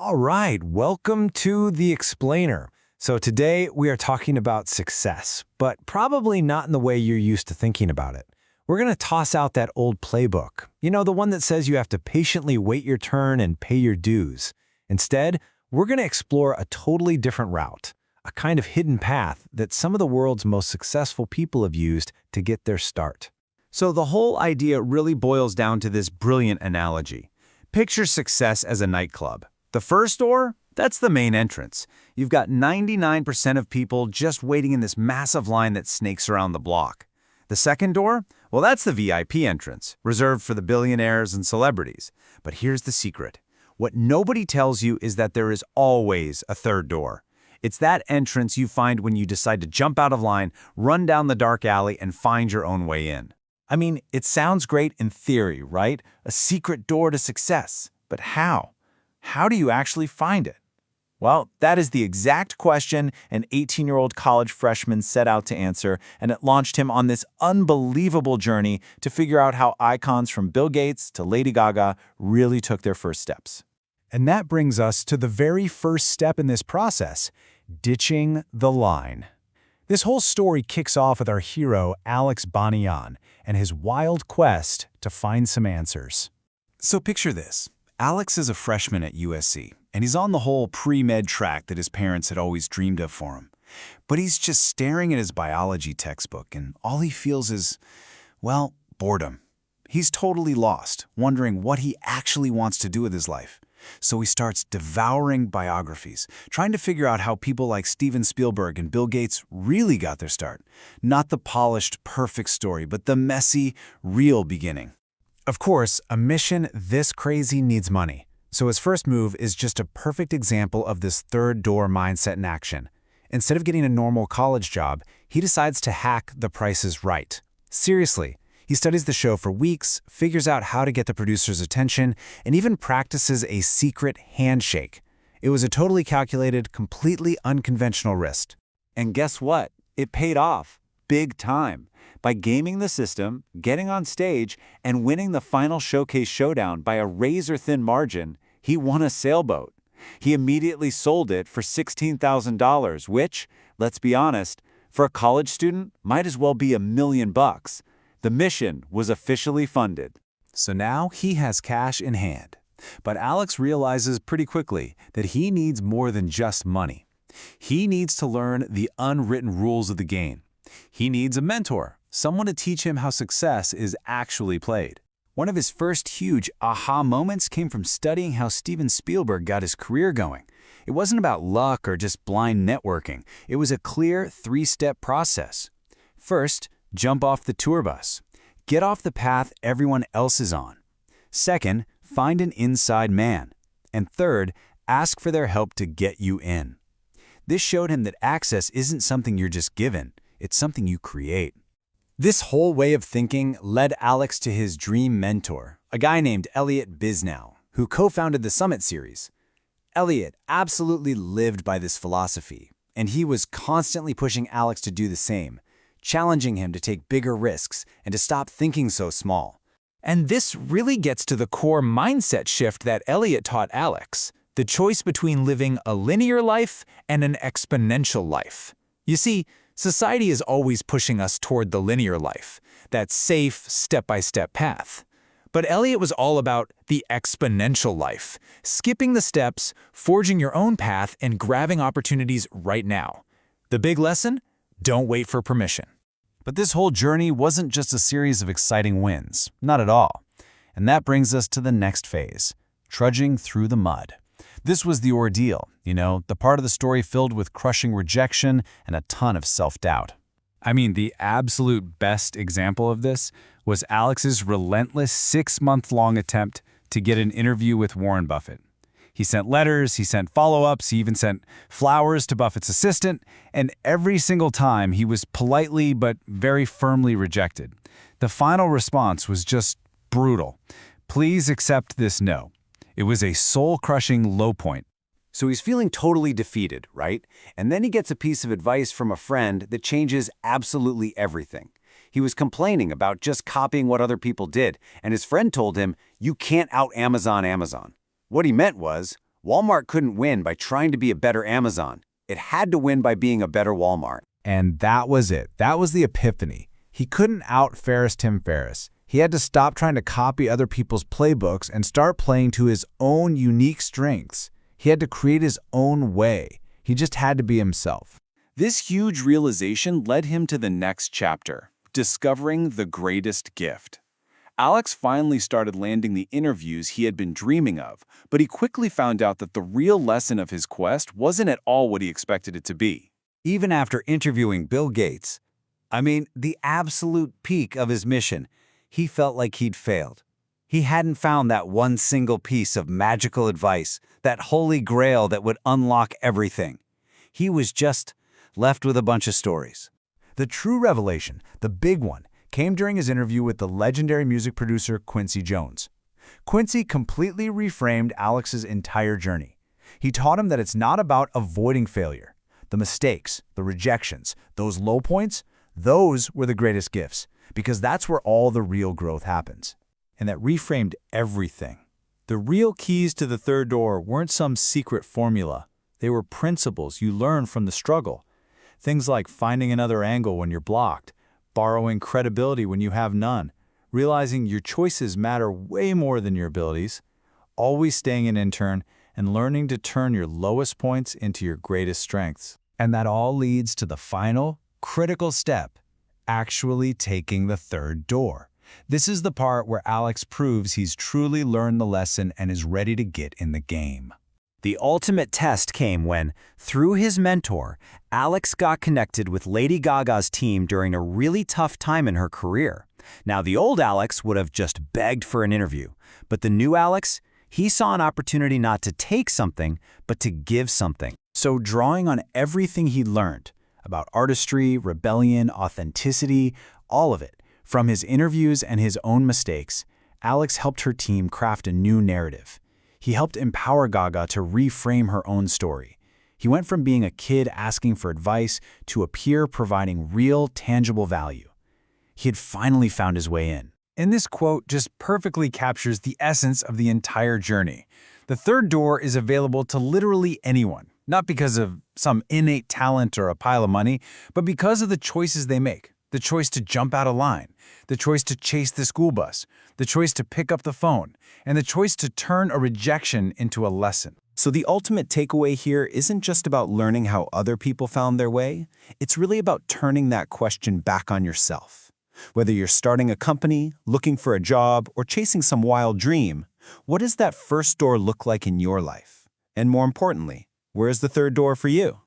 All right, welcome to The Explainer. So today we are talking about success, but probably not in the way you're used to thinking about it. We're going to toss out that old playbook, the one that says you have to patiently wait your turn and pay your dues. Instead, we're going to explore a totally different route, a kind of hidden path that some of the world's most successful people have used to get their start. So the whole idea really boils down to this brilliant analogy. Picture success as a nightclub. The first door, that's the main entrance. You've got 99% of people just waiting in this massive line that snakes around the block. The second door, well, that's the VIP entrance, reserved for the billionaires and celebrities. But here's the secret. What nobody tells you is that there is always a third door. It's that entrance you find when you decide to jump out of line, run down the dark alley, and find your own way in. I mean, it sounds great in theory, right? A secret door to success. But how? How do you actually find it? Well, that is the exact question an 18-year-old college freshman set out to answer, and it launched him on this unbelievable journey to figure out how icons from Bill Gates to Lady Gaga really took their first steps. And that brings us to the very first step in this process, ditching the line. This whole story kicks off with our hero, Alex Banayan, and his wild quest to find some answers. So picture this. Alex is a freshman at USC, and he's on the whole pre-med track that his parents had always dreamed of for him. But he's just staring at his biology textbook, and all he feels is, well, boredom. He's totally lost, wondering what he actually wants to do with his life. So he starts devouring biographies, trying to figure out how people like Steven Spielberg and Bill Gates really got their start. Not the polished, perfect story, but the messy, real beginning. Of course, a mission this crazy needs money. So his first move is just a perfect example of this third door mindset in action. Instead of getting a normal college job, he decides to hack The Price is Right. Seriously, he studies the show for weeks, figures out how to get the producer's attention, and even practices a secret handshake. It was a totally calculated, completely unconventional risk. And guess what? It paid off. Big time. By gaming the system, getting on stage, and winning the final showcase showdown by a razor-thin margin, he won a sailboat. He immediately sold it for $16,000, which, let's be honest, for a college student, might as well be $1 million. The mission was officially funded. So now he has cash in hand. But Alex realizes pretty quickly that he needs more than just money. He needs to learn the unwritten rules of the game. He needs a mentor, someone to teach him how success is actually played. One of his first huge aha moments came from studying how Steven Spielberg got his career going. It wasn't about luck or just blind networking. It was a clear three-step process. First, jump off the tour bus. Get off the path everyone else is on. Second, find an inside man. And third, ask for their help to get you in. This showed him that access isn't something you're just given. It's something you create. This whole way of thinking led Alex to his dream mentor, a guy named Elliot Bisnow, who co-founded the Summit Series. Elliot absolutely lived by this philosophy, and he was constantly pushing Alex to do the same, challenging him to take bigger risks and to stop thinking so small. And this really gets to the core mindset shift that Elliot taught Alex, the choice between living a linear life and an exponential life. You see, society is always pushing us toward the linear life, that safe, step-by-step path. But Elliot was all about the exponential life, skipping the steps, forging your own path, and grabbing opportunities right now. The big lesson? Don't wait for permission. But this whole journey wasn't just a series of exciting wins, not at all. And that brings us to the next phase, trudging through the mud. This was the ordeal, the part of the story filled with crushing rejection and a ton of self-doubt. I mean, the absolute best example of this was Alex's relentless 6-month-long attempt to get an interview with Warren Buffett. He sent letters, he sent follow-ups, he even sent flowers to Buffett's assistant, and every single time he was politely but very firmly rejected. The final response was just brutal. Please accept this no. It was a soul-crushing low point. So he's feeling totally defeated, right? And then he gets a piece of advice from a friend that changes absolutely everything. He was complaining about just copying what other people did, and his friend told him, "You can't out-Amazon Amazon." What he meant was, Walmart couldn't win by trying to be a better Amazon. It had to win by being a better Walmart. And that was it. That was the epiphany. He couldn't out-Ferris Tim Ferriss. He had to stop trying to copy other people's playbooks and start playing to his own unique strengths. He had to create his own way. He just had to be himself. This huge realization led him to the next chapter, discovering the greatest gift. Alex finally started landing the interviews he had been dreaming of, but he quickly found out that the real lesson of his quest wasn't at all what he expected it to be. Even after interviewing Bill Gates, the absolute peak of his mission, he felt like he'd failed. He hadn't found that one single piece of magical advice, that holy grail that would unlock everything. He was just left with a bunch of stories. The true revelation, the big one, came during his interview with the legendary music producer Quincy Jones. Quincy completely reframed Alex's entire journey. He taught him that it's not about avoiding failure. The mistakes, the rejections, those low points, those were the greatest gifts, because that's where all the real growth happens. And that reframed everything. The real keys to the third door weren't some secret formula. They were principles you learn from the struggle. Things like finding another angle when you're blocked, borrowing credibility when you have none, realizing your choices matter way more than your abilities, always staying an intern, and learning to turn your lowest points into your greatest strengths. And that all leads to the final, critical step, actually taking the third door. This is the part where Alex proves he's truly learned the lesson and is ready to get in the game. The ultimate test came when, through his mentor, Alex got connected with Lady Gaga's team during a really tough time in her career. Now, the old Alex would have just begged for an interview, but the new Alex, he saw an opportunity not to take something, but to give something. So drawing on everything he'd learned about artistry, rebellion, authenticity, all of it, from his interviews and his own mistakes, Alex helped her team craft a new narrative. He helped empower Gaga to reframe her own story. He went from being a kid asking for advice to a peer providing real, tangible value. He had finally found his way in. And this quote just perfectly captures the essence of the entire journey. The third door is available to literally anyone, not because of some innate talent or a pile of money, but because of the choices they make. The choice to jump out of line, the choice to chase the school bus, the choice to pick up the phone, and the choice to turn a rejection into a lesson. So the ultimate takeaway here isn't just about learning how other people found their way. It's really about turning that question back on yourself. Whether you're starting a company, looking for a job, or chasing some wild dream, what does that first door look like in your life? And more importantly, where's the third door for you?